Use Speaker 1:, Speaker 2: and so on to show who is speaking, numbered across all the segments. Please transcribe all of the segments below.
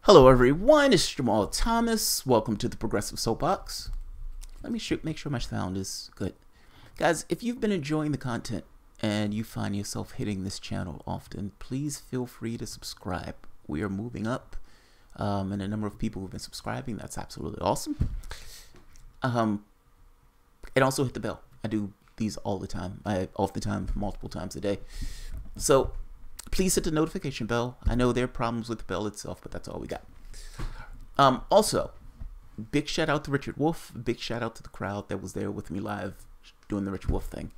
Speaker 1: Hello everyone, it's Jamal Thomas. Welcome to the Progressive Soapbox. Let me make sure my sound is good. Guys, if you've been enjoying the content and you find yourself hitting this channel often, please feel free to subscribe. We are moving up and the number of people who've been subscribing, that's absolutely awesome. And also hit the bell. I do these all the time. Oftentimes multiple times a day. So please hit the notification bell. I know there are problems with the bell itself, but that's all we got. Also, big shout out to Richard Wolf. Big shout out to the crowd that was there with me live doing the Richard Wolf thing.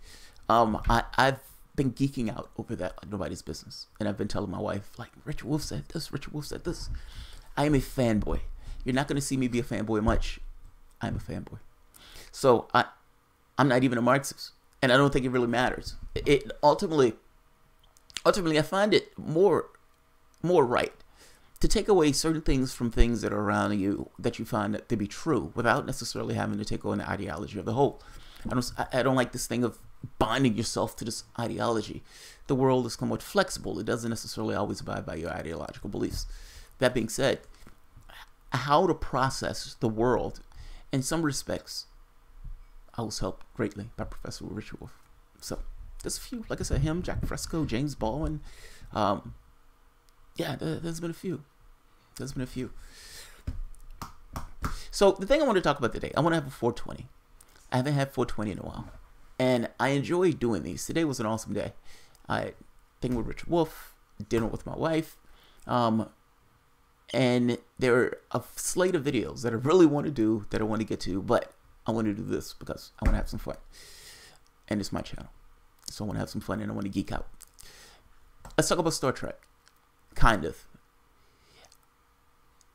Speaker 1: I've been geeking out over that like nobody's business. And I've been telling my wife, like, Richard Wolf said this, Richard Wolf said this. I am a fanboy. You're not going to see me be a fanboy much. I'm a fanboy. So I'm not even a Marxist. And I don't think it really matters. It ultimately, I find it more right to take away certain things from things that are around you that you find that to be true without necessarily having to take on the ideology of the whole. I don't like this thing of binding yourself to this ideology. The world is somewhat flexible. It doesn't necessarily always abide by your ideological beliefs. That being said, how to process the world, in some respects, I was helped greatly by Professor Richard Wolf. So there's a few, like I said, him, Jack Fresco, James Baldwin. Yeah, there's been a few. There's been a few. So the thing I want to talk about today, I want to have a 420. I haven't had 420 in a while. And I enjoy doing these. Today was an awesome day. I thing with Richard Wolf, dinner with my wife. And there are a slate of videos that I really want to do, that I want to get to, but I want to do this because I want to have some fun. And it's my channel. So I want to have some fun and I want to geek out. Let's talk about Star Trek. Kind of.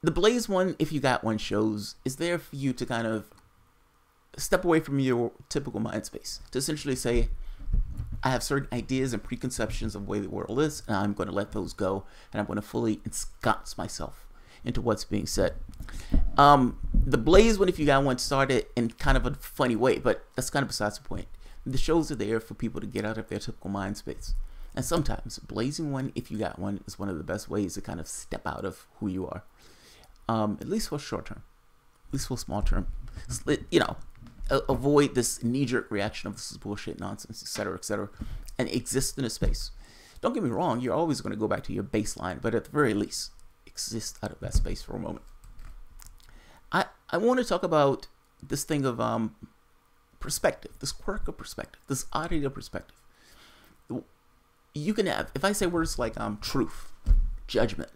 Speaker 1: The Blaze one, if you got one, shows is there for you to kind of step away from your typical mind space. To essentially say, I have certain ideas and preconceptions of the way the world is, and I'm going to let those go, and I'm going to fully ensconce myself into what's being said. The Blaze one, if you got one, started in kind of a funny way, but that's kind of besides the point. The shows are there for people to get out of their typical mind space. And sometimes blazing one, if you got one, is one of the best ways to kind of step out of who you are. At least for short term. At least for small term. You know, avoid this knee-jerk reaction of this is bullshit, nonsense, etc., and exist in a space. Don't get me wrong, you're always going to go back to your baseline, but at the very least, exist out of that space for a moment. I want to talk about this thing of perspective, this quirk of perspective, this oddity of perspective. You can have, if I say words like truth, judgment,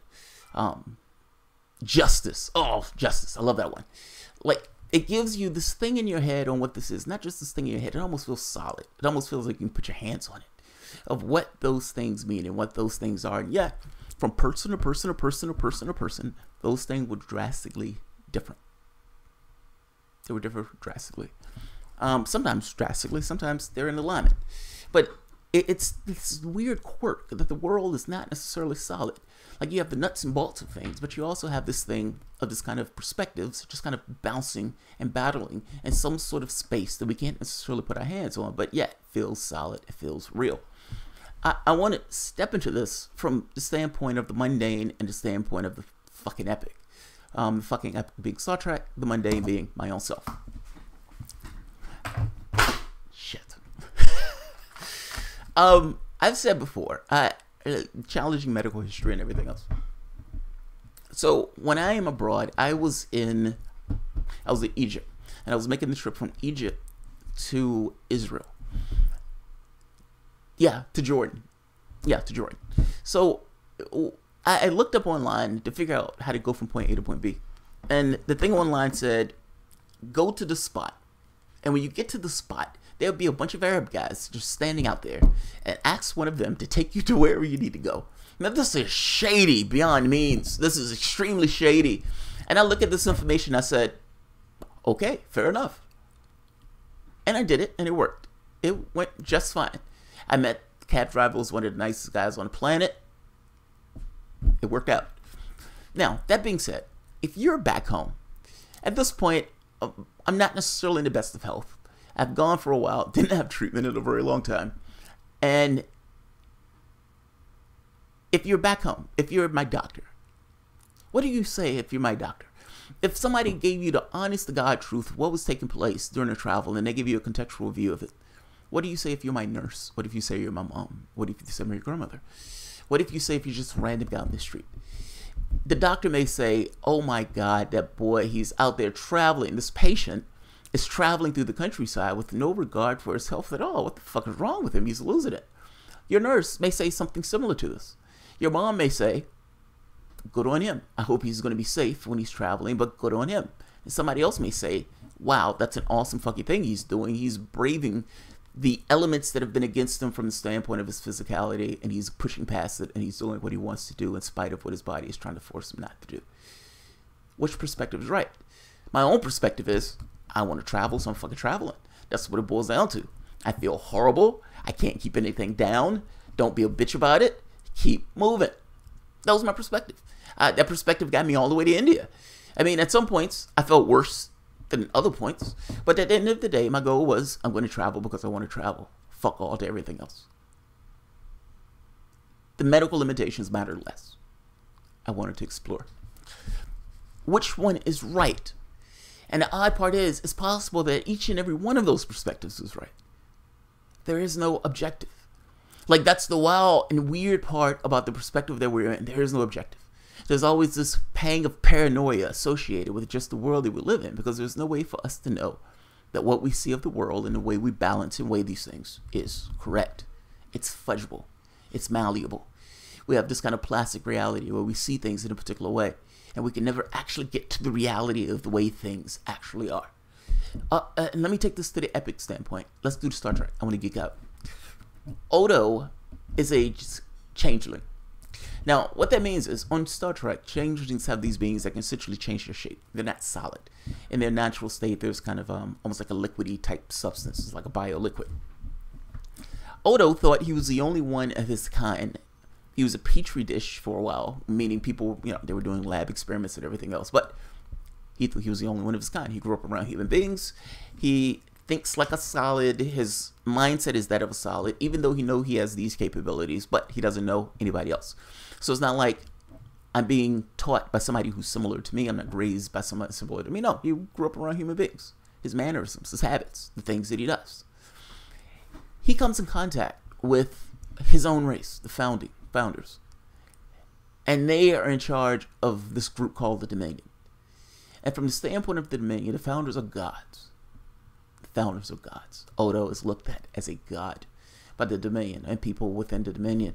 Speaker 1: justice. Oh, justice. I love that one. Like, it gives you this thing in your head on what this is. Not just this thing in your head. It almost feels solid. It almost feels like you can put your hands on it. Of what those things mean and what those things are. And yeah, from person to person to person to person to person, those things were drastically different. They were different drastically. Sometimes drastically, sometimes they're in alignment. But it's this weird quirk that the world is not necessarily solid. Like, you have the nuts and bolts of things, but you also have this thing of this kind of perspectives just kind of bouncing and battling in some sort of space that we can't necessarily put our hands on, but yet feels solid, it feels real. I want to step into this from the standpoint of the mundane and the standpoint of the fucking epic. The fucking epic being Star Trek, the mundane being my own self. Shit. I've said before, challenging medical history and everything else. So when I am abroad, I was in Egypt, and I was making the trip from Egypt to Israel. Yeah, to Jordan. Yeah, to Jordan. So I looked up online to figure out how to go from point A to point B. And the thing online said, go to the spot. And when you get to the spot, there'll be a bunch of Arab guys just standing out there, and ask one of them to take you to wherever you need to go. Now, this is shady beyond means. This is extremely shady. And I look at this information, I said, okay, fair enough. And I did it, and it worked. It went just fine. I met the cab driver, who was one of the nicest guys on the planet. It worked out. Now, that being said, if you're back home, at this point, I'm not necessarily in the best of health. I've gone for a while, didn't have treatment in a very long time. And if you're back home, if you're my doctor, What do you say if you're my doctor? If somebody gave you the honest to God truth, what was taking place during the travel, and they give you a contextual view of it, what do you say if you're my nurse? What if you say you're my mom? What if you say you're your grandmother? What if you say if you're just a random guy on the street? The doctor may say, oh my God, that boy, he's out there traveling. This patient is traveling through the countryside with no regard for his health at all. What the fuck is wrong with him? He's losing it. Your nurse may say something similar to this. Your mom may say, good on him. I hope he's going to be safe when he's traveling, but good on him. And somebody else may say, wow, that's an awesome fucking thing he's doing. He's braving the elements that have been against him from the standpoint of his physicality, and he's pushing past it, and he's doing what he wants to do in spite of what his body is trying to force him not to do. Which perspective is right? My own perspective is, I want to travel, so I'm fucking traveling. That's what it boils down to. I feel horrible. I can't keep anything down. Don't be a bitch about it. Keep moving. That was my perspective. That perspective got me all the way to India. I mean, at some points, I felt worse than other points. But at the end of the day, my goal was, I'm going to travel because I want to travel. Fuck all to everything else. The medical limitations matter less. I wanted to explore. Which one is right? And the odd part is, it's possible that each and every one of those perspectives is right. There is no objective. Like, that's the wild and weird part about the perspective that we're in. There is no objective. There's always this pang of paranoia associated with just the world that we live in, because there's no way for us to know that what we see of the world and the way we balance and weigh these things is correct. It's fudgeable. It's malleable. We have this kind of plastic reality where we see things in a particular way, and we can never actually get to the reality of the way things actually are. And let me take this to the epic standpoint. Let's do the Star Trek. I want to geek out. Odo is a changeling. Now, what that means is, on Star Trek, changelings have these beings that can essentially change their shape. They're not solid. In their natural state, there's kind of almost like a liquidy type substance. It's like a bioliquid. Odo thought he was the only one of his kind. He was a petri dish for a while, meaning people, they were doing lab experiments and everything else. But he thought he was the only one of his kind. He grew up around human beings. He thinks like a solid. His mindset is that of a solid, even though he has these capabilities, but he doesn't know anybody else. So it's not like I'm being taught by somebody who's similar to me. I'm not raised by somebody similar to me. No, he grew up around human beings. His mannerisms, his habits, the things that he does. He comes in contact with his own race, the founders. And they are in charge of this group called the Dominion. And from the standpoint of the Dominion, the founders are gods. The founders are gods. Odo is looked at as a god by the Dominion and people within the Dominion.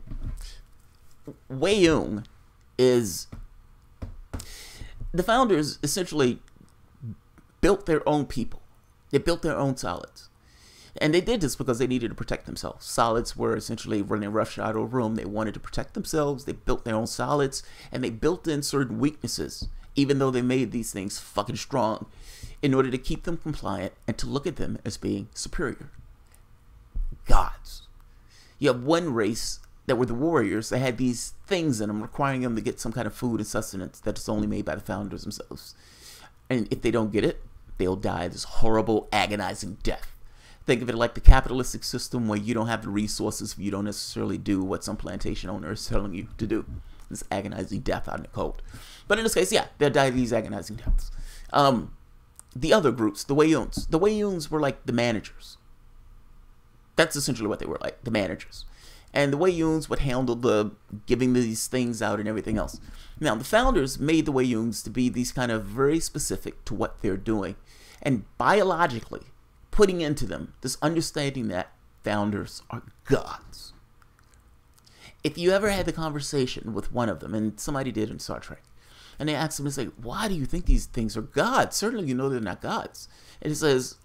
Speaker 1: Wei-Yung is... The founders essentially built their own people. They built their own solids. And they did this because they needed to protect themselves. Solids were essentially running roughshod over them. They wanted to protect themselves. They built their own solids. And they built in certain weaknesses, even though they made these things fucking strong, in order to keep them compliant and to look at them as being superior. Gods. You have one race that were the warriors that had these things in them requiring them to get some kind of food and sustenance that is only made by the founders themselves. And if they don't get it, they'll die this horrible, agonizing death. Think of it like the capitalistic system where you don't have the resources if you don't necessarily do what some plantation owner is telling you to do. This agonizing death out in the cold. But in this case, yeah, they'll die these agonizing deaths. The other groups, the Wei-Yungs. The Wei-Yungs were like the managers. That's essentially what they were like, the managers. And the Wei-Yungs would handle the giving these things out and everything else. Now, the founders made the Wei-Yungs to be these kind of very specific to what they're doing. And biologically, putting into them this understanding that founders are gods. If you ever had the conversation with one of them, and somebody did in Star Trek, and they asked him, it's like, why do you think these things are gods? Certainly you know they're not gods. And he says,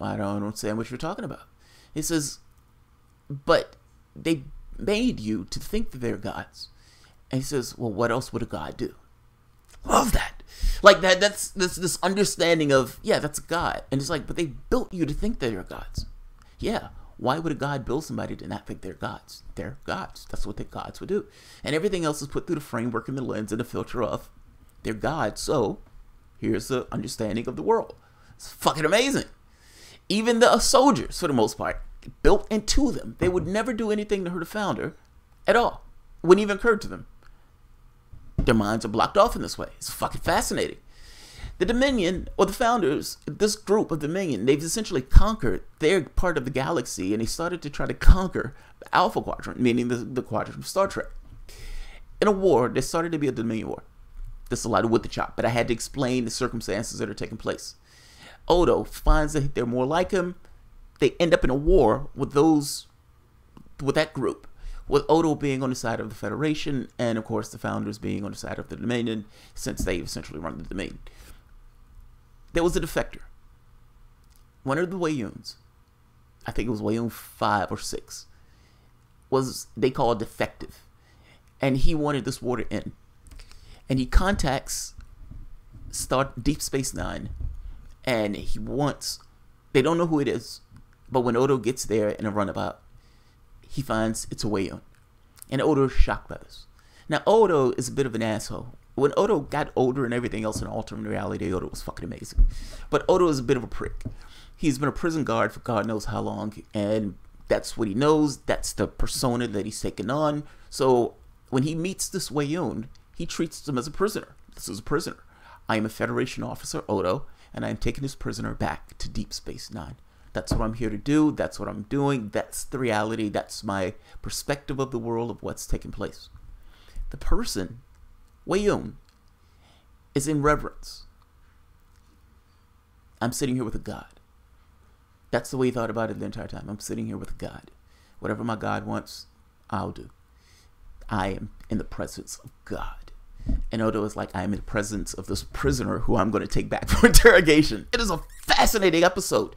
Speaker 1: I don't understand what you're talking about. He says, but they made you to think that they're gods. And he says, well, what else would a god do? Love that. Like that's this understanding of, yeah, that's a god. And it's like, but they built you to think that they're gods. Yeah. Why would a god build somebody to not think they're gods? They're gods. That's what the gods would do. And everything else is put through the framework and the lens and the filter of they're gods. So here's the understanding of the world. It's fucking amazing. Even the soldiers, for the most part, built into them. They would never do anything to hurt a founder at all. Wouldn't even occur to them. their minds are blocked off in this way. It's fucking fascinating. The Dominion, or the founders, this group of Dominion, they've essentially conquered their part of the galaxy, and they started to try to conquer the Alpha Quadrant, meaning the quadrant of Star Trek. In a war, there started to be a Dominion war. This is a lot of wood to chop, but I had to explain the circumstances that are taking place. Odo finds that they're more like him. They end up in a war with that group, with Odo being on the side of the Federation, and of course the founders being on the side of the Dominion, since they essentially run the Dominion. There was a defector. One of the Wayuns, I think it was Wayun 5 or 6, they called defective. And he wanted this war to end. And he contacts Deep Space Nine, and they don't know who it is, but when Odo gets there in a runabout, he finds it's a Wayun. And Odo is shocked by this. Now, Odo is a bit of an asshole. When Odo got older and everything else in alternate reality, Odo was fucking amazing. But Odo is a bit of a prick. He's been a prison guard for God knows how long, and that's what he knows. That's the persona that he's taken on. So when he meets this Wayun, he treats him as a prisoner. This is a prisoner. I am a Federation officer, Odo, and I am taking this prisoner back to Deep Space Nine. That's what I'm here to do. That's what I'm doing. That's the reality. That's my perspective of the world, of what's taking place. The person, Wayun, is in reverence. I'm sitting here with a god. That's the way he thought about it the entire time. I'm sitting here with a god. Whatever my god wants, I'll do. I am in the presence of God. And Odo is like, I am in the presence of this prisoner who I'm going to take back for interrogation. It is a fascinating episode.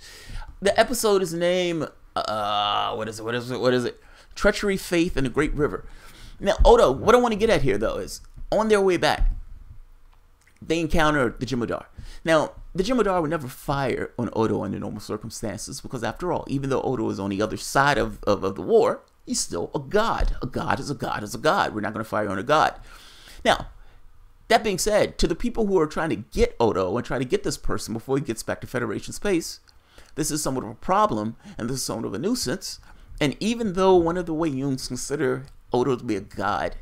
Speaker 1: The episode is named, what is it? Treachery, Faith, and the Great River. Now, Odo, what I want to get at here, though, is on their way back, they encounter the Jem'Hadar. Now, the Jem'Hadar would never fire on Odo under normal circumstances because, after all, even though Odo is on the other side of the war, he's still a god. A god is a god is a god. We're not going to fire on a god. Now, that being said, to the people who are trying to get Odo and try to get this person before he gets back to Federation space, this is somewhat of a problem, and this is somewhat of a nuisance. And even though one of the Wayuns consider Odo to be a god,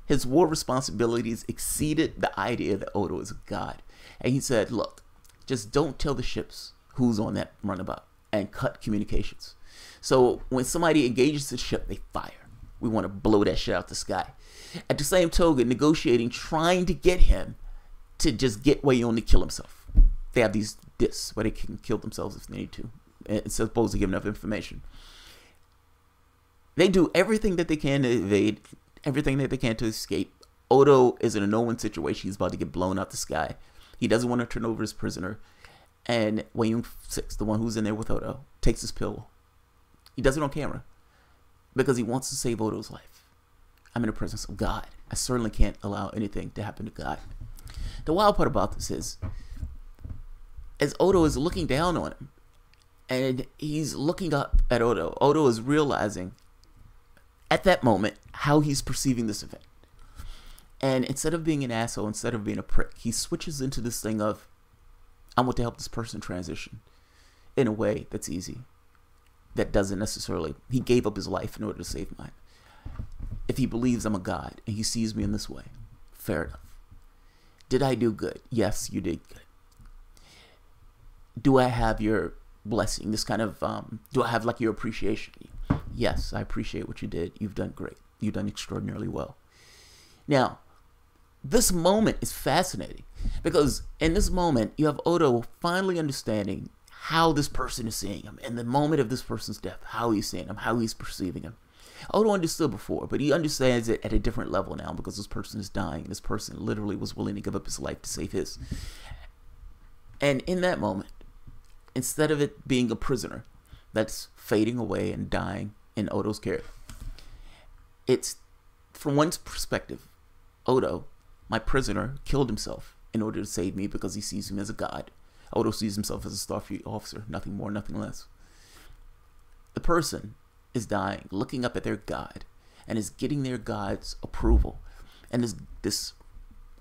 Speaker 1: his war responsibilities exceeded the idea that Odo is a god. And he said, look, just don't tell the ships who's on that runabout and cut communications. So when somebody engages the ship, they fire. We want to blow that shit out the sky. At the same token, negotiating, trying to get him to just get Wayun to kill himself. They have these discs where they can kill themselves if they need to. It's supposed to give enough information. They do everything that they can to evade, everything that they can to escape. Odo is in a no-win situation. He's about to get blown out the sky. He doesn't want to turn over his prisoner. And Wayun 6, the one who's in there with Odo, takes his pill. He does it on camera because he wants to save Odo's life. I'm in the presence of God. I certainly can't allow anything to happen to God. The wild part about this is, as Odo is looking down on him, and he's looking up at Odo, Odo is realizing at that moment how he's perceiving this event. And instead of being an asshole, instead of being a prick, he switches into this thing of, I want to help this person transition in a way that's easy. That doesn't necessarily, he gave up his life in order to save mine. If he believes I'm a god and he sees me in this way, fair enough. Did I do good? Yes, you did good. Do I have your blessing? This kind of, do I have like your appreciation? Yes, I appreciate what you did. You've done great. You've done extraordinarily well. Now, this moment is fascinating because in this moment, you have Odo finally understanding how this person is seeing him and the moment of this person's death, how he's seeing him, how he's perceiving him. Odo understood before, but he understands it at a different level now because this person is dying. This person literally was willing to give up his life to save his. And in that moment, instead of it being a prisoner that's fading away and dying in Odo's care, it's, from one's perspective, Odo, my prisoner, killed himself in order to save me because he sees me as a god. Odo sees himself as a Starfleet officer, nothing more, nothing less. The person is dying, looking up at their god, and is getting their god's approval. And there's this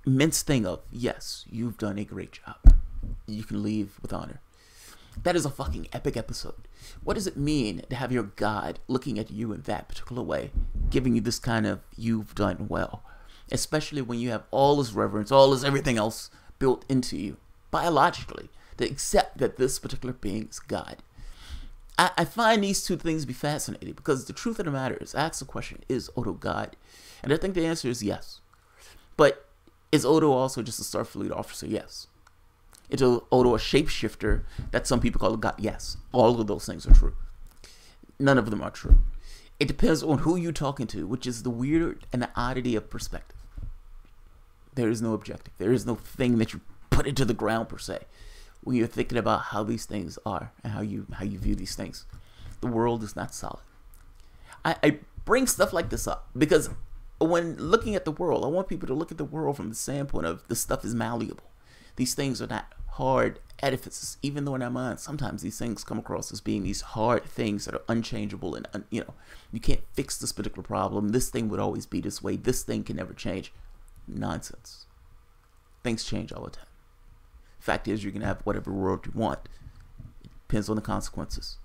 Speaker 1: immense thing of, yes, you've done a great job. You can leave with honor. That is a fucking epic episode. What does it mean to have your god looking at you in that particular way, giving you this kind of, you've done well? especially when you have all this reverence, all this everything else built into you biologically, to accept that this particular being is God. I find these two things to be fascinating because the truth of the matter is, I ask the question, is Odo God? And I think the answer is yes. But is Odo also just a Starfleet officer? Yes. Is Odo a shapeshifter that some people call a God? Yes. All of those things are true. None of them are true. It depends on who you're talking to, which is the weird and the oddity of perspective. There is no objective. There is no thing that you put into the ground per se when you're thinking about how these things are and how you view these things. The world is not solid. I bring stuff like this up because when looking at the world, I want people to look at the world from the standpoint of this stuff is malleable. These things are not hard edifices, even though in our minds sometimes these things come across as being these hard things that are unchangeable and you can't fix this particular problem. This thing would always be this way. This thing can never change. Nonsense. Things change all the time. Fact is, you can have whatever world you want. It depends on the consequences.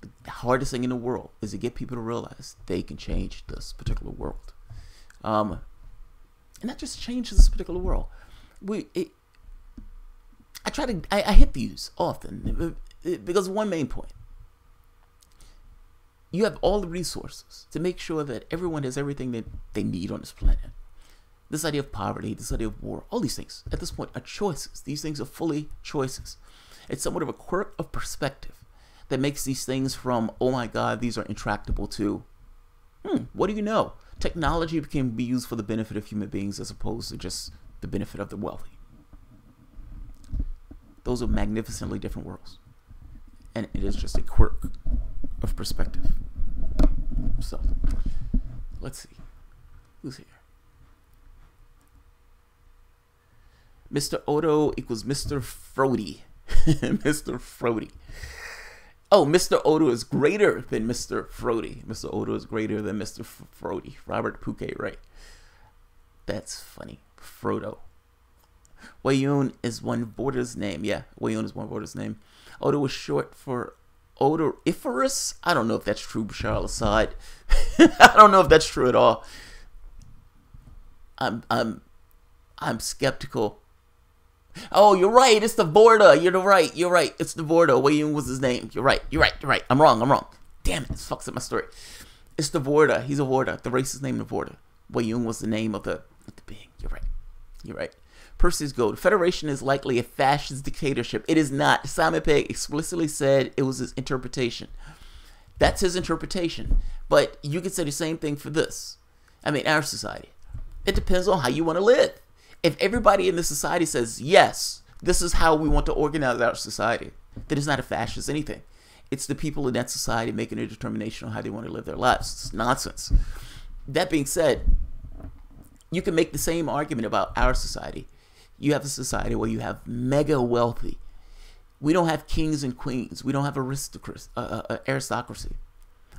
Speaker 1: The hardest thing in the world is to get people to realize they can change this particular world. And not just change this particular world. I hit these often because one main point. You have all the resources to make sure that everyone has everything that they need on this planet. This idea of poverty, this idea of war, all these things at this point are choices. These things are fully choices. It's somewhat of a quirk of perspective that makes these things from, oh my God, these are intractable, to, what do you know? Technology can be used for the benefit of human beings as opposed to just the benefit of the wealthy. Those are magnificently different worlds. And it is just a quirk of perspective. So, let's see. Who's here? Mr. Odo equals Mr. Frody. Mr. Frody. Oh, Mr. Odo is greater than Mr. Frody. Mr. Odo is greater than Mr. Frody. Robert Pouquet, right? That's funny. Frodo. Wayun is one Vorder's name. Yeah, Wayun is one Vorder's name. Odo is short for odoriferous. I don't know if that's true, Bashar al-Assad. I don't know if that's true at all. I'm skeptical. Oh, you're right. It's the Vorda. You're right. You're right. It's the Vorda. Wayun was his name. You're right. You're right. You're right. I'm wrong. Damn it. This fucks up my story. It's the Vorda. He's a Vorda. The race is named the Vorda. Wayun was the name of the being. You're right. You're right. Percy's Gold. The Federation is likely a fascist dictatorship. It is not. Simon Pegg explicitly said it was his interpretation. That's his interpretation. But you could say the same thing for this. I mean, our society. It depends on how you want to live. If everybody in the society says, yes, this is how we want to organize our society, then it's not a fascist anything. It's the people in that society making a determination on how they want to live their lives. It's nonsense. That being said, you can make the same argument about our society. You have a society where you have mega wealthy. We don't have kings and queens. We don't have aristocracy.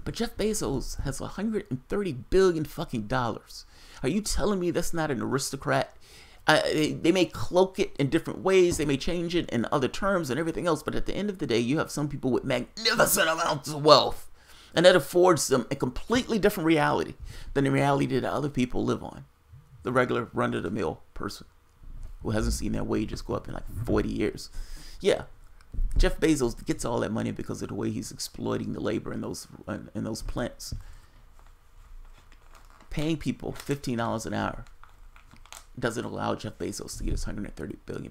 Speaker 1: But Jeff Bezos has $130 billion fucking dollars. Are you telling me that's not an aristocrat? They may cloak it in different ways. They may change it in other terms and everything else. But at the end of the day, you have some people with magnificent amounts of wealth. And that affords them a completely different reality than the reality that other people live on. The regular run-of-the-mill person who hasn't seen their wages go up in like 40 years. Yeah, Jeff Bezos gets all that money because of the way he's exploiting the labor in those plants. Paying people $15 an hour doesn't allow Jeff Bezos to get his $130 billion.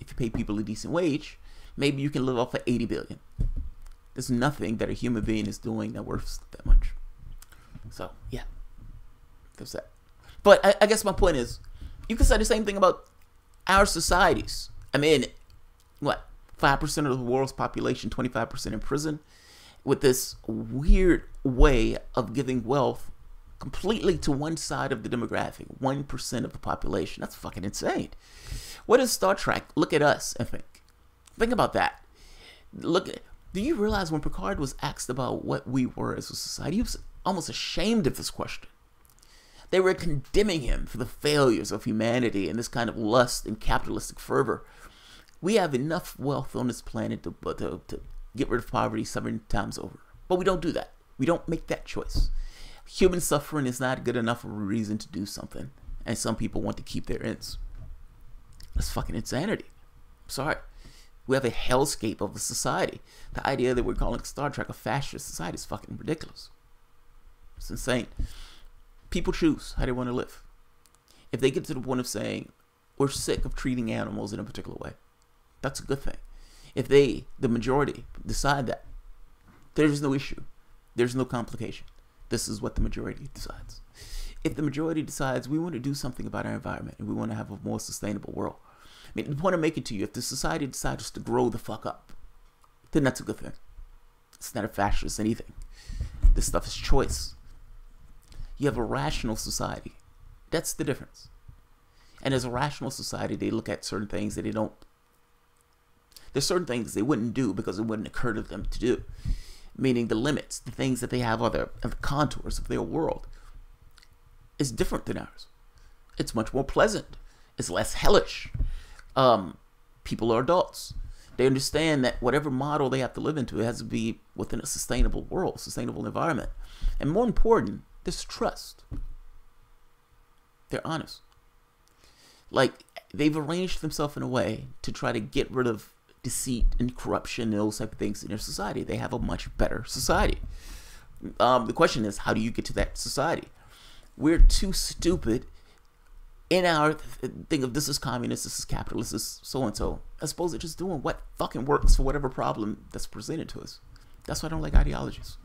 Speaker 1: If you pay people a decent wage, maybe you can live off of $80 billion. There's nothing that a human being is doing that worth that much. So, yeah. There's that. But I guess my point is, you can say the same thing about our societies. I mean, what? 5% of the world's population, 25% in prison, with this weird way of giving wealth completely to one side of the demographic, 1% of the population. That's fucking insane. What is Star Trek? Look at us and think about that. Do you realize when Picard was asked about what we were as a society, he was almost ashamed of this question. They were condemning him for the failures of humanity and this kind of lust and capitalistic fervor. We have enough wealth on this planet to get rid of poverty 7 times over. But we don't do that. We don't make that choice. Human suffering is not good enough of a reason to do something, and some people want to keep their ends. That's fucking insanity. I'm sorry. We have a hellscape of a society. The idea that we're calling Star Trek a fascist society is fucking ridiculous. It's insane. People choose how they want to live. If they get to the point of saying, we're sick of treating animals in a particular way, that's a good thing. If they, the majority, decide that, there's no issue. There's no complication. This is what the majority decides. If the majority decides we want to do something about our environment and we want to have a more sustainable world, I mean, the point I'm making to you, if the society decides to grow the fuck up, then that's a good thing. It's not a fascist anything. This stuff is choice. You have a rational society. That's the difference. And as a rational society, they look at certain things that they don't. There's certain things they wouldn't do because it wouldn't occur to them to do. Meaning the limits, the things that they have are the contours of their world is different than ours. It's much more pleasant. It's less hellish. People are adults. They understand that whatever model they have to live into, it has to be within a sustainable world, sustainable environment. And more important, there's trust. They're honest. Like, they've arranged themselves in a way to try to get rid of deceit and corruption and those type of things in their society. They have a much better society. The question is, how do you get to that society? We're too stupid in our thing of this is communist, this is capitalist, this is so-and-so, as opposed to just doing what fucking works for whatever problem that's presented to us. That's why I don't like ideologies.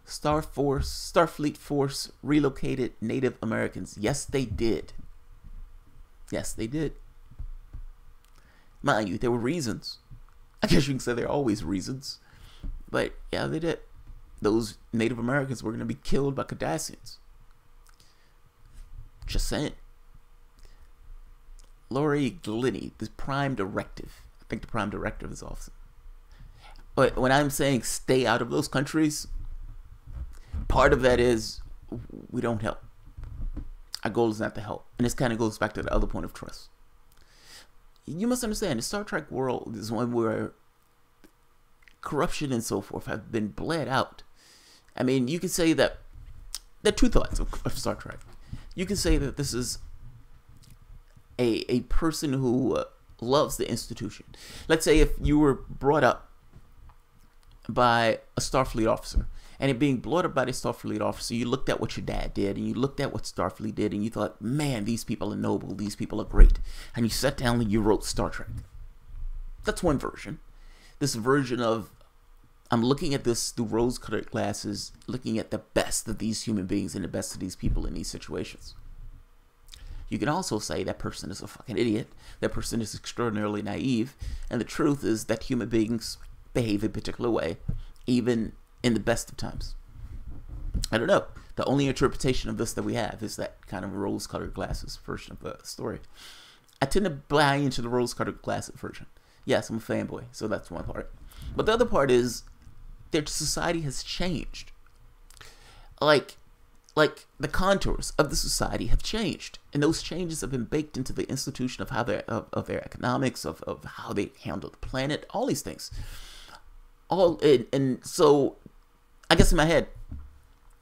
Speaker 1: Starfleet Force relocated Native Americans. Yes, they did. Yes, they did. Mind you, there were reasons. I guess you can say there are always reasons. But yeah, they did. Those Native Americans were going to be killed by Cardassians. Just saying. Laurie Glenny, the Prime Directive. I think the Prime Directive is awesome. But when I'm saying stay out of those countries, part of that is we don't help. Our goal is not to help. And this kind of goes back to the other point of trust. You must understand, the Star Trek world is one where corruption and so forth have been bled out. I mean, you can say that there are two thoughts of Star Trek. You can say that this is a person who loves the institution. Let's say if you were brought up by a Starfleet officer, and it being brought up by the Starfleet officer, you looked at what your dad did, and you looked at what Starfleet did, and you thought, man, these people are noble, these people are great. And you sat down and you wrote Star Trek. That's one version. This version of, I'm looking at this through rose-colored glasses, looking at the best of these human beings and the best of these people in these situations. You can also say that person is a fucking idiot, that person is extraordinarily naive, and the truth is that human beings behave a particular way, even in the best of times. I don't know. The only interpretation of this that we have is that kind of rose-colored glasses version of the story. I tend to buy into the rose-colored glasses version. Yes, I'm a fanboy, so that's one part. But the other part is their society has changed. Like the contours of the society have changed, and those changes have been baked into the institution of how of their economics, of how they handle the planet, all these things. And so I guess in my head,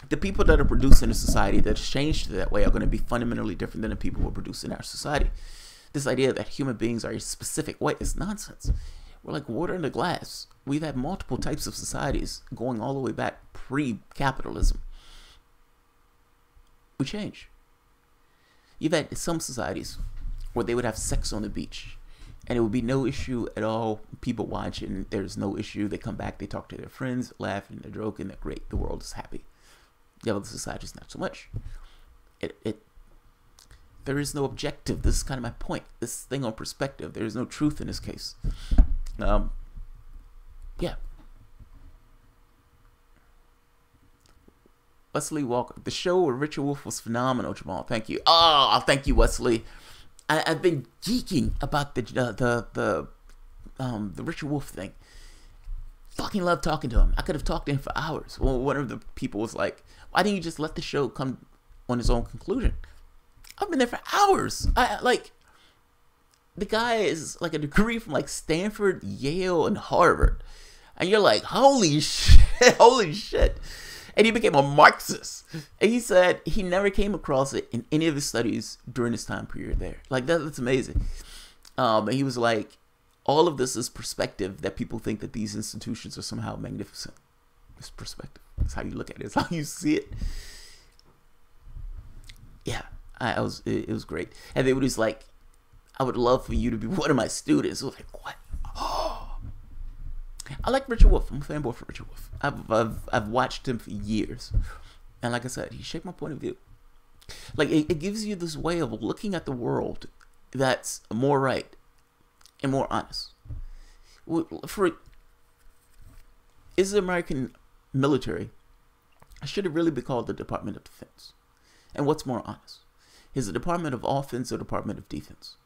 Speaker 1: the people that are producing a society that's changed that way are going to be fundamentally different than the people who are producing our society. This idea that human beings are a specific way is nonsense. We're like water in a glass. We've had multiple types of societies going all the way back pre-capitalism. We change. You've had some societies where they would have sex on the beach, and it would be no issue at all. People watch it, and there's no issue. They come back, they talk to their friends, laugh, and they're joking. They're great. The world is happy. The other societies, not so much. There is no objective. This is kind of my point. This thing on perspective. There is no truth in this case. Yeah. Wesley Walker. The show with Richard Wolff was phenomenal, Jamal. Thank you. Oh, thank you, Wesley. I've been geeking about the Richard Wolff thing. Fucking love talking to him. I could have talked to him for hours. Well, one of the people was like, "Why didn't you just let the show come on its own conclusion?" I've been there for hours. The guy is like a degree from like Stanford, Yale, and Harvard, and you're like, holy shit, holy shit. And he became a Marxist. And he said he never came across it in any of his studies during his time period there. Like, that's amazing. And he was like, all of this is perspective, that people think that these institutions are somehow magnificent. It's perspective. It's how you look at it. It's how you see it. Yeah, it was great. And then he was like, I would love for you to be one of my students. I was like, what? Oh. I like Richard Wolff. I'm a fanboy for Richard Wolff. I've watched him for years. And like I said, he shaped my point of view. Like, it gives you this way of looking at the world that's more right and more honest. Is the American military should it really be called the Department of Defense? And what's more honest? Is it Department of Offense or Department of Defense?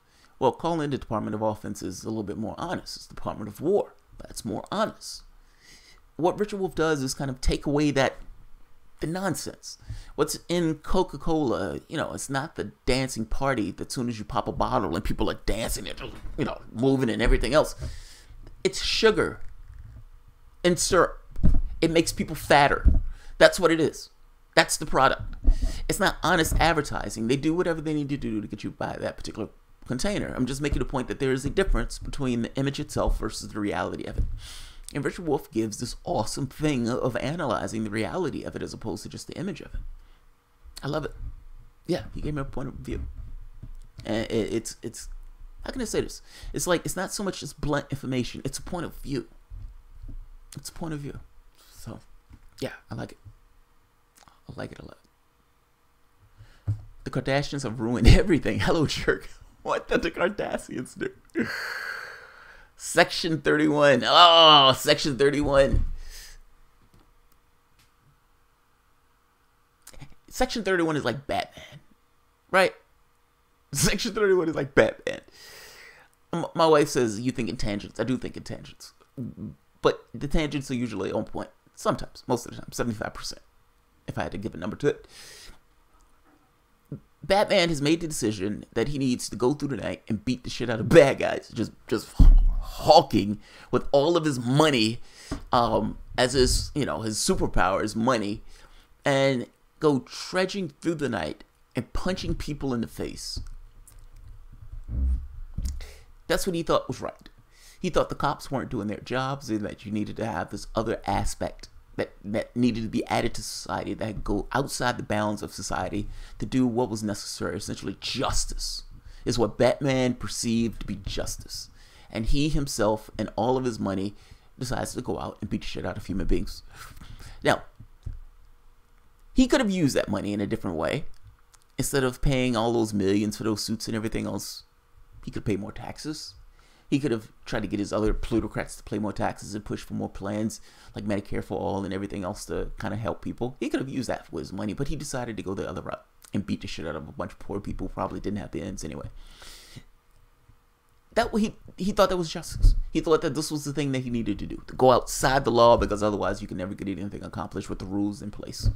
Speaker 1: Well, calling it the Department of Offense is a little bit more honest. It's the Department of War. That's more honest. What Richard Wolff does is kind of take away the nonsense. What's in Coca-Cola, it's not the dancing party that as soon as you pop a bottle and people are dancing and, moving and everything else. It's sugar and syrup. It makes people fatter. That's what it is. That's the product. It's not honest advertising. They do whatever they need to do to get you to buy that particular container. I'm just making a point that there is a difference between the image itself versus the reality of it. And Richard Wolff gives this awesome thing of analyzing the reality of it as opposed to just the image of it. I love it. Yeah, he gave me a point of view. And it's how can I say this? It's like, it's not so much just blunt information. It's a point of view. It's a point of view. So, yeah, I like it. I like it a lot. The Kardashians have ruined everything. Hello, jerk. What did the Kardashians do? Section 31. Oh, Section 31. Section 31 is like Batman, right? Section 31 is like Batman. My wife says, you think in tangents. I do think in tangents. But the tangents are usually on point. Sometimes. Most of the time. 75%. If I had to give a number to it. Batman has made the decision that he needs to go through the night and beat the shit out of bad guys. Just hawking with all of his money as his, his superpower, his money. And go trudging through the night and punching people in the face. That's what he thought was right. He thought the cops weren't doing their jobs and that you needed to have this other aspect that needed to be added to society, that could go outside the bounds of society to do what was necessary. Essentially, justice is what Batman perceived to be justice. And he himself and all of his money decides to go out and beat the shit out of human beings. Now, he could have used that money in a different way. Instead of paying all those millions for those suits and everything else, he could pay more taxes. He could have tried to get his other plutocrats to pay more taxes and push for more plans like Medicare for all and everything else to kind of help people. He could have used that for his money, but he decided to go the other route and beat the shit out of a bunch of poor people who probably didn't have the ends anyway. He thought that was justice. He thought that this was the thing that he needed to do, to go outside the law, because otherwise you can never get anything accomplished with the rules in place.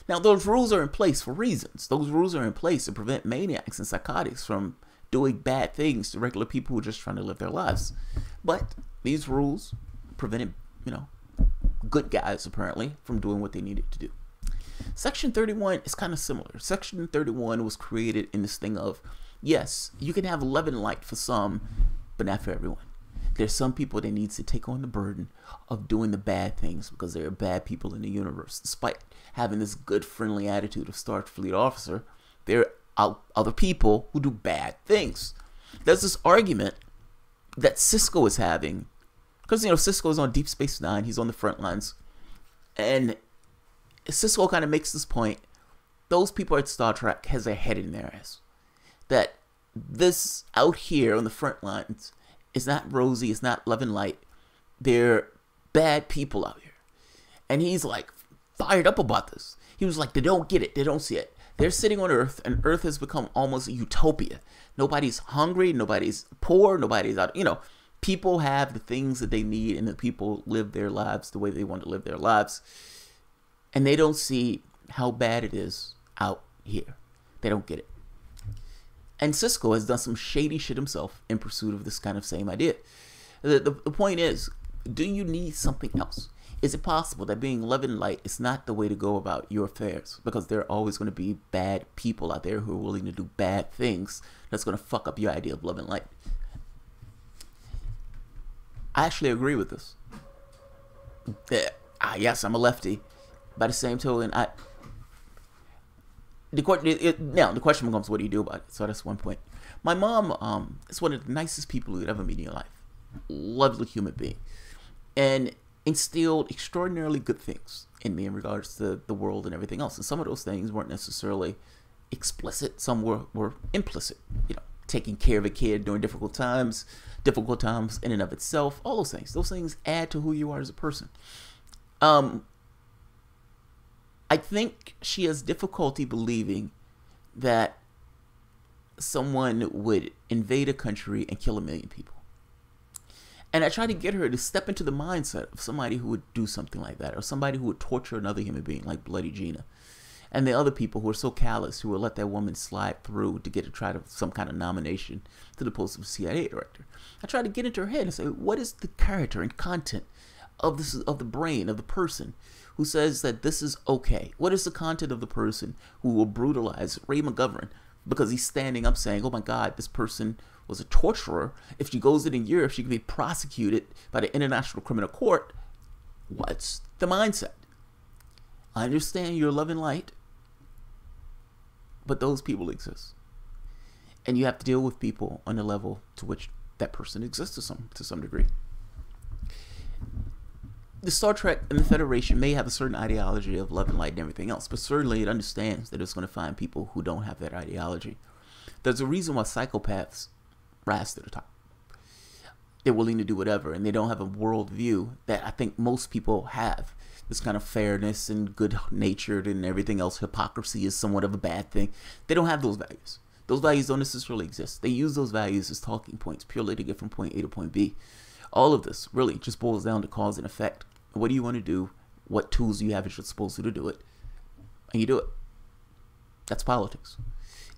Speaker 1: Now, those rules are in place for reasons. Those rules are in place to prevent maniacs and psychotics from doing bad things to regular people who are just trying to live their lives. But these rules prevented, good guys, apparently, from doing what they needed to do. Section 31 is kind of similar. Section 31 was created in this thing of, yes, you can have love and light for some, but not for everyone. There's some people that needs to take on the burden of doing the bad things because there are bad people in the universe. Despite having this good, friendly attitude of Starfleet officer, there are other people who do bad things. There's this argument that Cisco is having, because Cisco is on Deep Space Nine. He's on the front lines, and Cisco kind of makes this point. Those people at Star Trek has their head in their ass. That this out here on the front lines is not rosy. It's not love and light. They're bad people out here, and he's like fired up about this. He was like, they don't get it. They don't see it. They're sitting on Earth, and Earth has become almost a utopia. Nobody's hungry. Nobody's poor. Nobody's out. People have the things that they need, and the people live their lives the way they want to live their lives. And they don't see how bad it is out here. They don't get it. And Cisco has done some shady shit himself in pursuit of this kind of same idea. The point is, do you need something else? Is it possible that being love and light is not the way to go about your affairs? Because there are always going to be bad people out there who are willing to do bad things that's going to fuck up your idea of love and light. I actually agree with this. Yes, I'm a lefty. By the same token, the question becomes, what do you do about it? So that's one point. My mom is one of the nicest people you'd ever meet in your life. Lovely human being. And instilled extraordinarily good things in me in regards to the world and everything else. And some of those things weren't necessarily explicit. Some were implicit. You know, taking care of a kid during difficult times in and of itself. All those things. Those things add to who you are as a person. I think she has difficulty believing that someone would invade a country and kill 1 million people. And I try to get her to step into the mindset of somebody who would do something like that, or somebody who would torture another human being like Bloody Gina. And the other people who are so callous, who will let that woman slide through to get to try to some kind of nomination to the post of CIA director. I try to get into her head and say, what is the character and content of the brain of the person who says that this is okay? What is the content of the person who will brutalize Ray McGovern because he's standing up saying, oh my God, this person was a torturer. If she goes in Europe, she can be prosecuted by the International Criminal Court. What's the mindset? I understand you're love and light, but those people exist. And you have to deal with people on the level to which that person exists to some degree. The Star Trek and the Federation may have a certain ideology of love and light and everything else, but certainly it understands that it's going to find people who don't have that ideology. There's a reason why psychopaths rise to the top. They're willing to do whatever, and they don't have a worldview that I think most people have. This kind of fairness and good-natured and everything else. Hypocrisy is somewhat of a bad thing. They don't have those values. Those values don't necessarily exist. They use those values as talking points purely to get from point A to point B. All of this really just boils down to cause and effect. What do you want to do? What tools do you have that you're supposed to do it? And you do it. That's politics.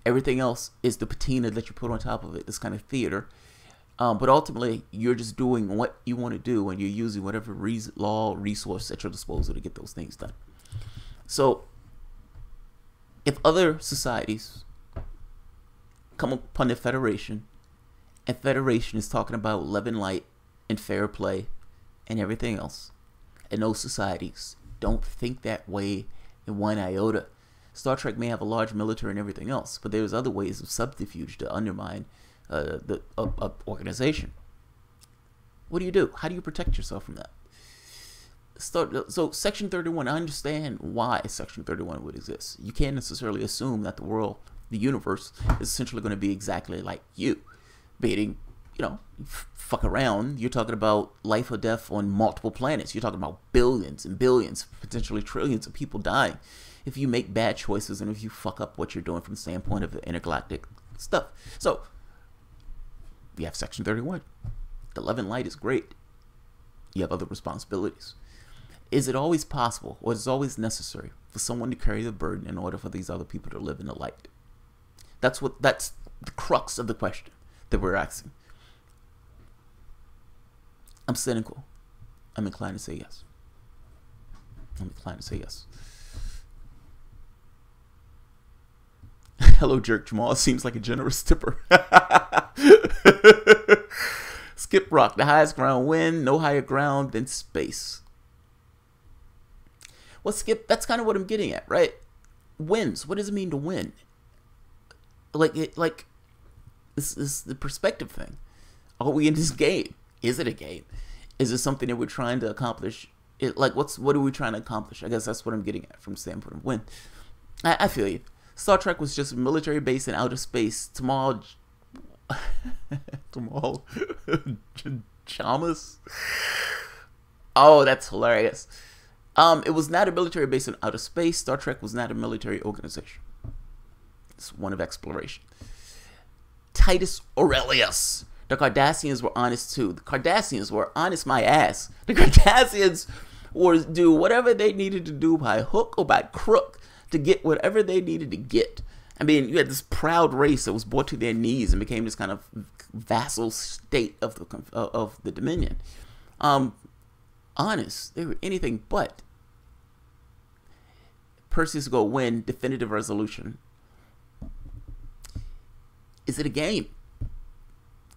Speaker 1: Everything else is the patina that you put on top of it. This kind of theater. But ultimately, you're just doing what you want to do, and you're using whatever law resource at your disposal to get those things done. So, if other societies come upon the Federation, and Federation is talking about love and light and fair play and everything else, and those societies don't think that way in one iota. Star Trek may have a large military and everything else, but there's other ways of subterfuge to undermine the organization. What do you do? How do you protect yourself from that? So Section 31, I understand why Section 31 would exist. You can't necessarily assume that the world, the universe, is essentially going to be exactly like you. Being, fuck around. You're talking about life or death on multiple planets. You're talking about billions and billions, potentially trillions of people dying if you make bad choices and if you fuck up what you're doing from the standpoint of the intergalactic stuff. So, you have Section 31. The love and light is great. You have other responsibilities. Is it always possible, or is it always necessary for someone to carry the burden in order for these other people to live in the light? That's the crux of the question that we're asking. I'm cynical. I'm inclined to say yes. Hello, Jerk Jamal. Seems like a generous tipper. Skip Rock. The highest ground win. No higher ground than space. Well, Skip, that's kind of what I'm getting at, right? Wins. What does it mean to win? This is the perspective thing. Are we in this game? Is it a game? Is it something that we're trying to accomplish? What are we trying to accomplish? I guess that's what I'm getting at from the standpoint of win. I feel you. Star Trek was just a military base in outer space. Tamal Chamas. Oh, that's hilarious. It was not a military base in outer space. Star Trek was not a military organization. It's one of exploration. Titus Aurelius. The Cardassians were honest too. The Cardassians were honest my ass. The Cardassians would do whatever they needed to do by hook or by crook to get whatever they needed to get. I mean, you had this proud race that was brought to their knees and became this kind of vassal state of the Dominion. honest. They were anything but. Perseus go win definitive resolution. Is it a game?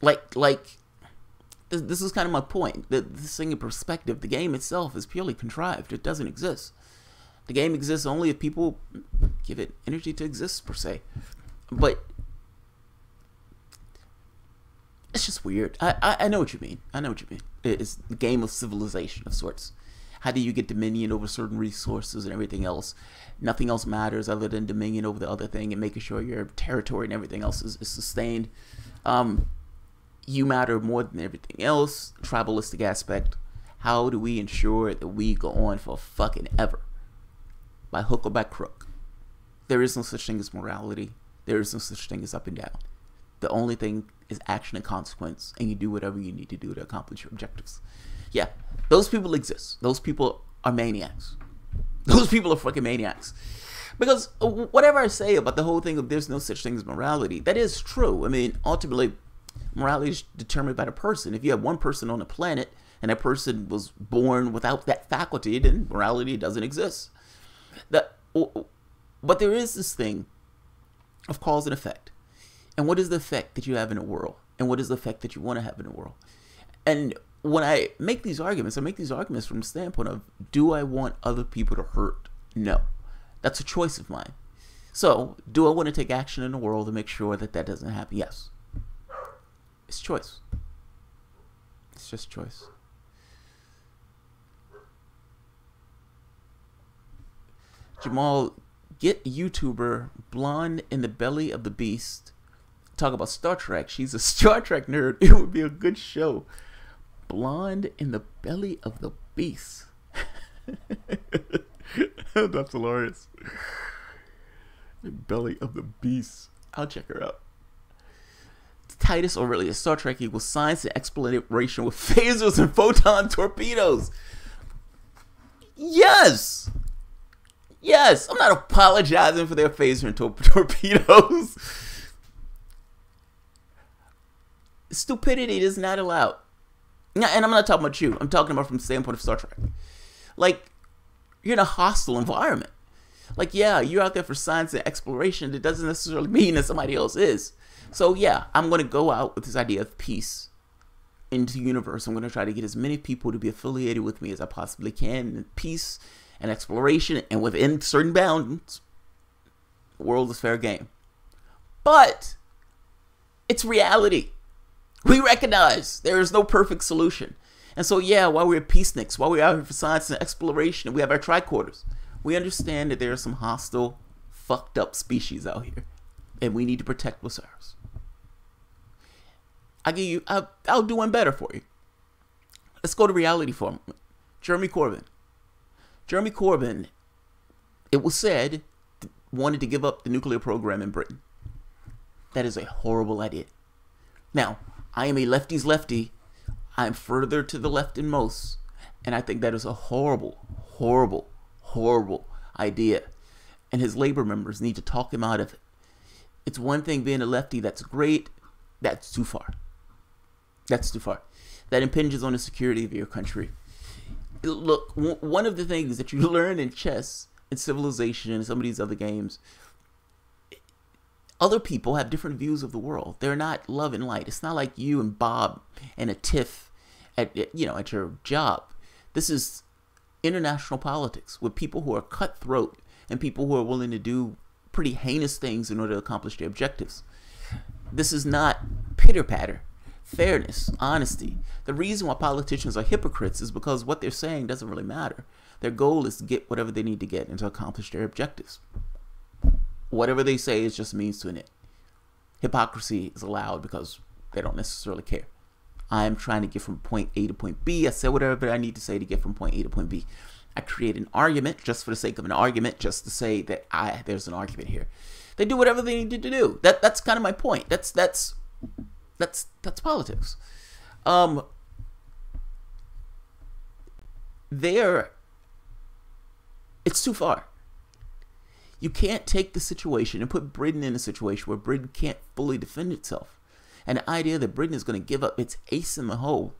Speaker 1: Like this is kind of my point. This thing in perspective, the game itself is purely contrived. It doesn't exist. The game exists only if people give it energy to exist, per se. But it's just weird. I know what you mean. I know what you mean. It's the game of civilization of sorts. How do you get dominion over certain resources and everything else? Nothing else matters other than dominion over the other thing and making sure your territory and everything else is sustained. You matter more than everything else. Tribalistic aspect. How do we ensure that we go on for fucking ever? By hook or by crook. There is no such thing as morality. There is no such thing as up and down. The only thing is action and consequence, and you do whatever you need to do to accomplish your objectives. Yeah, those people exist. Those people are maniacs. Those people are fucking maniacs. Because whatever I say about the whole thing of there's no such thing as morality, that is true. I mean, ultimately, morality is determined by the person. If you have one person on the planet and that person was born without that faculty, then morality doesn't exist. But there is this thing of cause and effect. And what is the effect that you have in the world? And what is the effect that you want to have in the world? And when I make these arguments, I make these arguments from the standpoint of, do I want other people to hurt? No. That's a choice of mine. So, do I want to take action in the world to make sure that that doesn't happen? Yes. It's choice. It's just choice. Jamal, get YouTuber blonde in the belly of the beast. Talk about Star Trek. She's a Star Trek nerd. It would be a good show. Blonde in the belly of the beast. That's hilarious. The belly of the beast. I'll check her out. Titus Aurelius. Star Trek equals science and exploration with phasers and photon torpedoes. Yes. Yes. I'm not apologizing for their phaser and torpedoes. Stupidity is not allowed. And I'm not talking about you. I'm talking about from the standpoint of Star Trek. Like, you're in a hostile environment. Like, yeah, you're out there for science and exploration. It doesn't necessarily mean that somebody else is. So, yeah, I'm going to go out with this idea of peace into the universe. I'm going to try to get as many people to be affiliated with me as I possibly can. And peace and exploration, and within certain bounds, the world is fair game. But it's reality. We recognize there is no perfect solution. And so, yeah, while we're peaceniks, while we're out here for science and exploration, and we have our tricorders, we understand that there are some hostile, fucked up species out here. And we need to protect what's ours. I'll do one better for you. Let's go to reality for a moment. Jeremy Corbyn. Jeremy Corbyn, it was said, wanted to give up the nuclear program in Britain. That is a horrible idea. Now, I am a lefty's lefty. I'm further to the left than most. And I think that is a horrible, horrible, horrible idea. And his labor members need to talk him out of it. It's one thing being a lefty, that's great. That's too far. That's too far. That impinges on the security of your country. Look, one of the things that you learn in chess, in Civilization, and some of these other games, other people have different views of the world. They're not love and light. It's not like you and Bob and a tiff at your job. This is international politics with people who are cutthroat and people who are willing to do pretty heinous things in order to accomplish their objectives. This is not pitter-patter. Fairness, honesty. The reason why politicians are hypocrites is because what they're saying doesn't really matter. Their goal is to get whatever they need to get and to accomplish their objectives. Whatever they say is just means to an end. Hypocrisy is allowed because they don't necessarily care. I am trying to get from point A to point B. I say whatever I need to say to get from point A to point B. I create an argument just for the sake of an argument, just to say that there's an argument here. They do whatever they need to do. That's kind of my point. That's politics. It's too far. You can't take the situation and put Britain in a situation where Britain can't fully defend itself. And the idea that Britain is going to give up its ace in the hole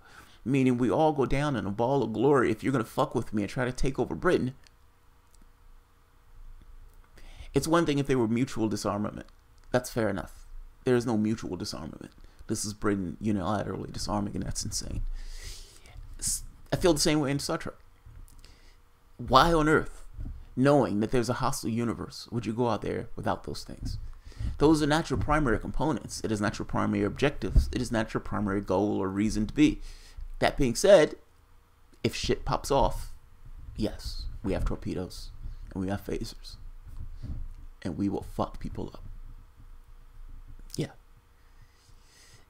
Speaker 1: meaning we all go down in a ball of glory if you're going to fuck with me and try to take over Britain. It's one thing if they were mutual disarmament. That's fair enough. There is no mutual disarmament. This is Britain unilaterally disarming, and that's insane. I feel the same way in Star Trek. Why on earth, knowing that there's a hostile universe, would you go out there without those things? Those are not your primary components. It is not your primary objectives. It is not your primary goal or reason to be. That being said, if shit pops off, yes, we have torpedoes and we have phasers. And we will fuck people up. Yeah.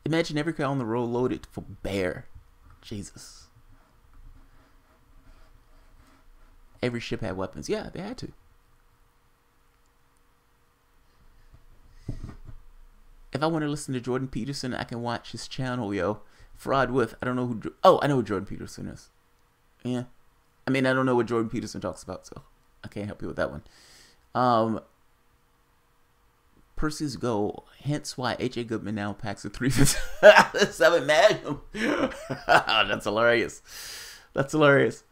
Speaker 1: Imagine every car on the road loaded for bear. Jesus. Every ship had weapons. Yeah, they had to. If I want to listen to Jordan Peterson, I can watch his channel, yo. Fraud with, I don't know who, oh, I know who Jordan Peterson is. Yeah. I mean, I don't know what Jordan Peterson talks about, so I can't help you with that one. Percy's goal, hence why H.A. Goodman now packs a 357 Magnum. That's hilarious. That's hilarious.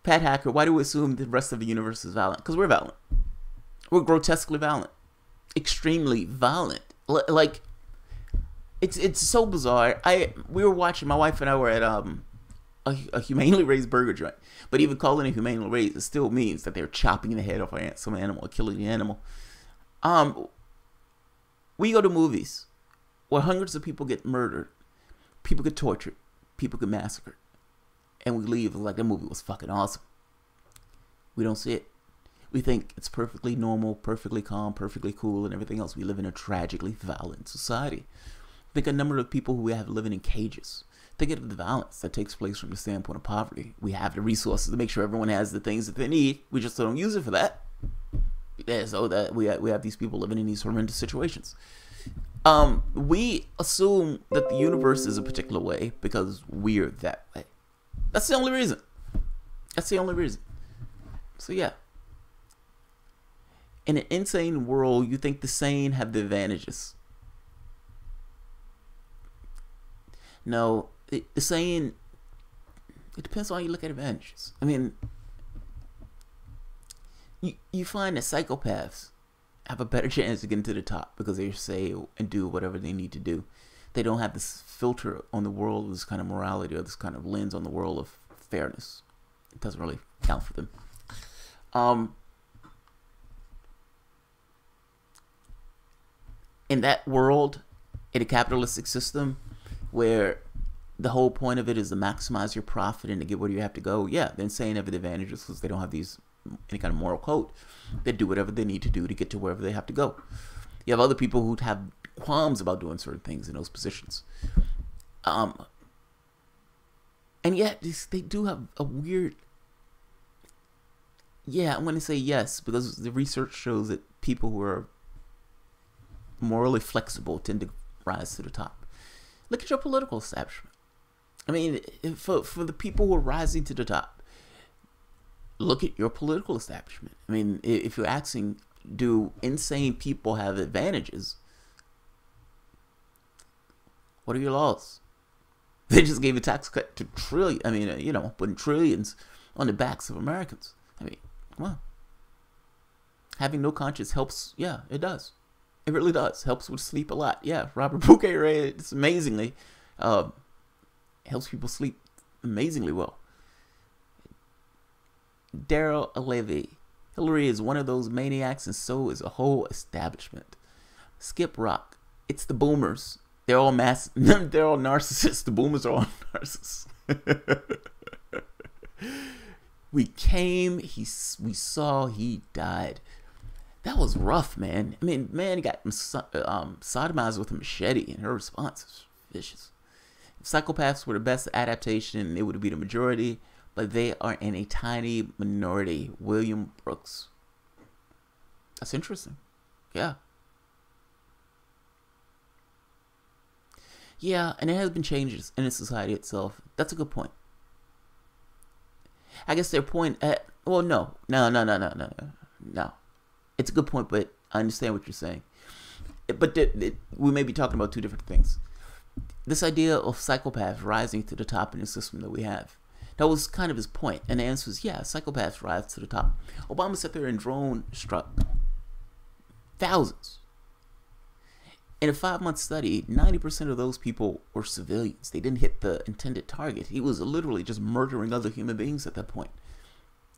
Speaker 1: Pat Hacker, why do we assume the rest of the universe is violent? Because we're violent. We're grotesquely violent. Extremely violent. Like, it's so bizarre. We were watching, my wife and I were at a humanely raised burger joint. But even calling it humanely raised, it still means that they're chopping the head off some animal or killing the animal. We go to movies where hundreds of people get murdered, people get tortured, people get massacred, and we leave like the movie was fucking awesome. We don't see it. We think it's perfectly normal, perfectly calm, perfectly cool, and everything else. We live in a tragically violent society. Think of a number of people who we have living in cages. Think of the violence that takes place from the standpoint of poverty. We have the resources to make sure everyone has the things that they need. We just don't use it for that. Yeah, so that we have these people living in these horrendous situations. We assume that the universe is a particular way because we're that way. That's the only reason. That's the only reason. So yeah. In an insane world, you think the sane have the advantages. No, the sane, it depends on how you look at advantages. I mean, you find that psychopaths have a better chance of getting to the top because they say and do whatever they need to do. They don't have this filter on the world, this kind of morality, or this kind of lens on the world of fairness. It doesn't really count for them. In that world, in a capitalistic system, where the whole point of it is to maximize your profit and to get where you have to go, yeah, the insane have the advantages because they don't have any kind of moral code. They do whatever they need to do to get to wherever they have to go. You have other people who have qualms about doing certain things in those positions. And yet, they do have a weird... Yeah, I'm going to say yes, because the research shows that people who are morally flexible tend to rise to the top. Look at your political establishment. I mean, for the people who are rising to the top, look at your political establishment. I mean, if you're asking, do insane people have advantages? What are your laws? They just gave a tax cut to putting trillions on the backs of Americans. I mean, come on. Having no conscience helps. Yeah, it does. It really does. Helps with sleep a lot. Yeah, Robert Bouquet read it's amazingly. Helps people sleep amazingly well. Daryl Levy. Hillary is one of those maniacs, and so is a whole establishment. Skip Rock. It's the boomers. They're all they're all narcissists. The boomers are all narcissists. We came. We saw. He died. That was rough, man. I mean, man, he got sodomized with a machete, and her response is vicious. If psychopaths were the best adaptation, it would be the majority, but they are in a tiny minority. William Brooks. That's interesting. Yeah. Yeah, and there has been changes in the society itself. That's a good point. I guess their point at... Well, no. It's a good point, but I understand what you're saying. But we may be talking about two different things. this idea of psychopaths rising to the top in the system that we have. That was kind of his point. And the answer is, yeah, psychopaths rise to the top. Obama sat there and drone struck thousands. In a 5-month study, 90% of those people were civilians. They didn't hit the intended target. He was literally just murdering other human beings at that point.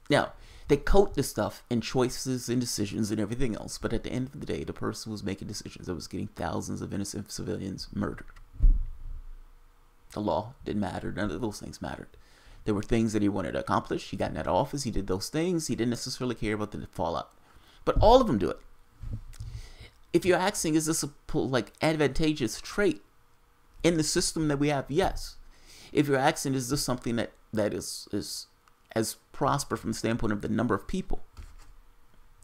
Speaker 1: Now, they coat this stuff in choices and decisions and everything else, but at the end of the day, the person was making decisions that was getting thousands of innocent civilians murdered. The law didn't matter. None of those things mattered. There were things that he wanted to accomplish. He got in that office. He did those things. He didn't necessarily care about the fallout. But all of them do it. If you're asking, is this a advantageous trait in the system that we have? Yes. If you're asking, is this something that is as prosper from the standpoint of the number of people?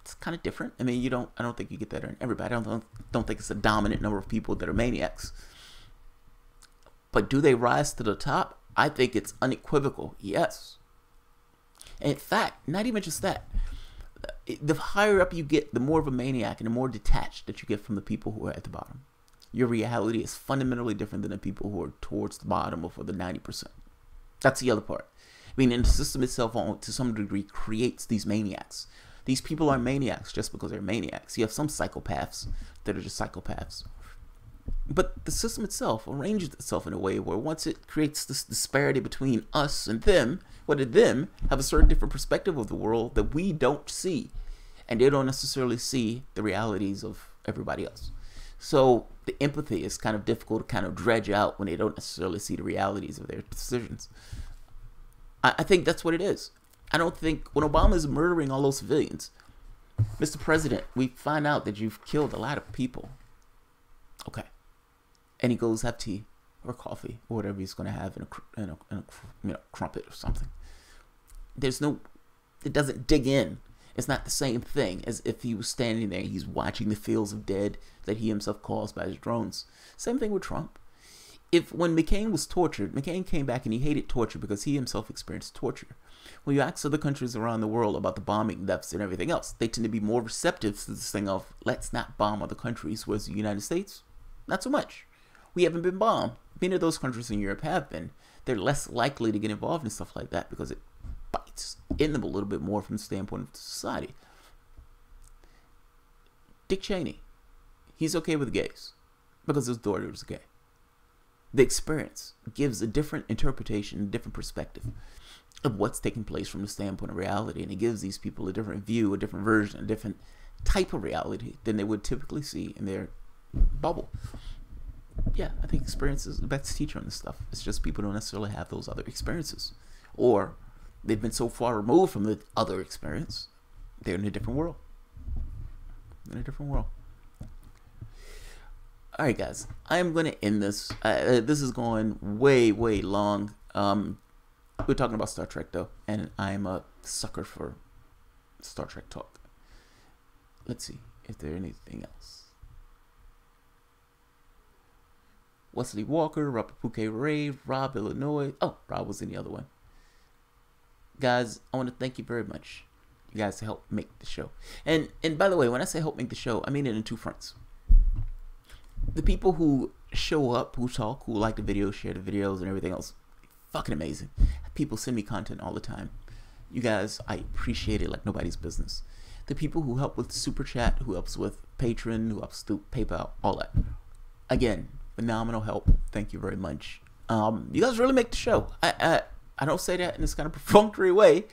Speaker 1: It's kind of different. I mean, I don't think you get that in everybody. I don't think it's a dominant number of people that are maniacs. But do they rise to the top? I think it's unequivocal. Yes. And in fact, not even just that. The higher up you get, the more of a maniac and the more detached that you get from the people who are at the bottom. Your reality is fundamentally different than the people who are towards the bottom or for the 90%. That's the other part. I mean, and the system itself, to some degree, creates these maniacs. These people are maniacs just because they're maniacs. You have some psychopaths that are just psychopaths. But the system itself arranges itself in a way where once it creates this disparity between us and them, them have a certain different perspective of the world that we don't see. And they don't necessarily see the realities of everybody else. So the empathy is kind of difficult to kind of dredge out when they don't necessarily see the realities of their decisions. I think that's what it is. I don't think when Obama is murdering all those civilians, Mr. President, we find out that you've killed a lot of people. Okay. And he goes have tea or coffee or whatever he's going to have in a crumpet or something. It doesn't dig in. It's not the same thing as if he was standing there, he's watching the fields of dead that he himself caused by his drones. Same thing with Trump. When McCain was tortured, McCain came back and he hated torture because he himself experienced torture. When you ask other countries around the world about the bombing deaths and everything else, they tend to be more receptive to this thing of, let's not bomb other countries, whereas the United States, not so much. We haven't been bombed. Many of those countries in Europe have been. They're less likely to get involved in stuff like that because it bites in them a little bit more from the standpoint of society. Dick Cheney, he's okay with gays because his daughter was gay. The experience gives a different interpretation, a different perspective of what's taking place from the standpoint of reality. And it gives these people a different view, a different version, a different type of reality than they would typically see in their bubble. Yeah, I think experience is the best teacher on this stuff. It's just people don't necessarily have those other experiences. Or they've been so far removed from the other experience, they're in a different world. In a different world. Alright guys, I'm going to end this. This is going way, way long. We're talking about Star Trek though, and I'm a sucker for Star Trek talk. Let's see if there's anything else. Wesley Walker, Robert Bouquet Ray, Rob Illinois. Oh, Rob was in the other one. Guys, I want to thank you very much. You guys to help make the show. And by the way, when I say help make the show, I mean it in two fronts. The people who show up, who talk, who like the videos, share the videos and everything else, fucking amazing. People send me content all the time. You guys, I appreciate it like nobody's business. The people who help with Super Chat, who helps with Patreon, who helps through PayPal, all that. Again, phenomenal help. Thank you very much. You guys really make the show. I don't say that in this kind of perfunctory way.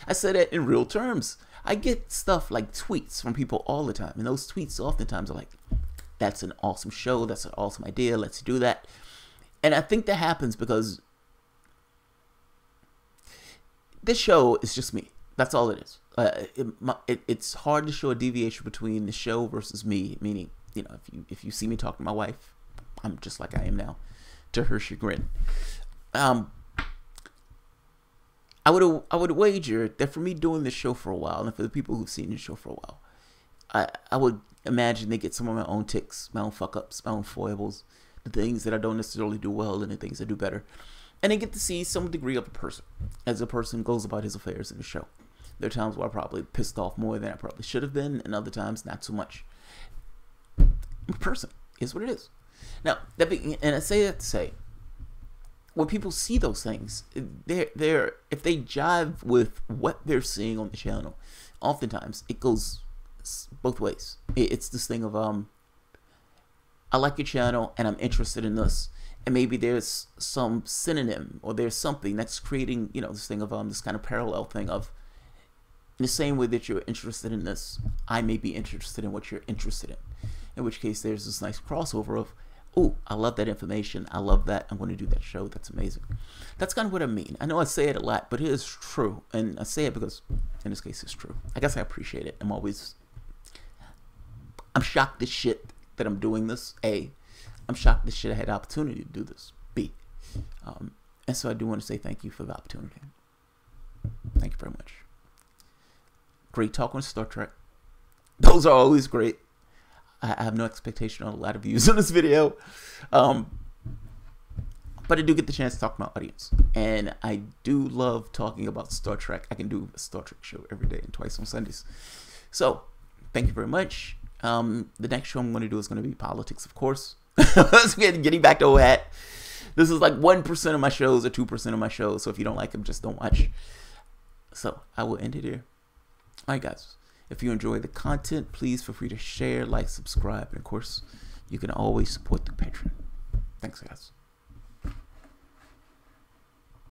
Speaker 1: I say that in real terms. I get stuff like tweets from people all the time, and those tweets oftentimes are like, that's an awesome show, that's an awesome idea, let's do that. And I think that happens because this show is just me. That's all it is. It's hard to show a deviation between the show versus me, meaning, you know, if you see me talk to my wife, I'm just like I am now, to her chagrin. I would wager that for me doing this show for a while, and for the people who've seen this show for a while, I would imagine they get some of my own ticks, my own fuck-ups, my own foibles, the things that I don't necessarily do well and the things I do better. And they get to see some degree of a person as a person goes about his affairs in the show. There are times where I probably pissed off more than I probably should have been, and other times not so much. A person is what it is. Now, and I say that to say, when people see those things, they're if they jive with what they're seeing on the channel, oftentimes it goes both ways. It's this thing of I like your channel and I'm interested in this, and maybe there's some synonym or there's something that's creating, you know, this thing of this kind of parallel thing of, in the same way that you're interested in this, I may be interested in what you're interested in which case there's this nice crossover of, oh, I love that information, I love that, I'm going to do that show, that's amazing. That's kind of what I mean. I know I say it a lot, but it is true, and I say it because in this case it's true. I guess I appreciate it. I'm shocked as shit that I'm doing this. A, I'm shocked as shit I had the opportunity to do this. B, and so I do want to say thank you for the opportunity. Thank you very much. Great talk on Star Trek. Those are always great. I have no expectation on a lot of views on this video, but I do get the chance to talk to my audience, and I do love talking about Star Trek. I can do a Star Trek show every day and twice on Sundays. So thank you very much. The next show I'm going to do is going to be politics, of course. Getting back to that. This is like 1% of my shows or 2% of my shows, so if you don't like them, just don't watch. So I will end it here. All right, guys. If you enjoy the content, please feel free to share, like, subscribe, and of course, you can always support the Patreon. Thanks, guys.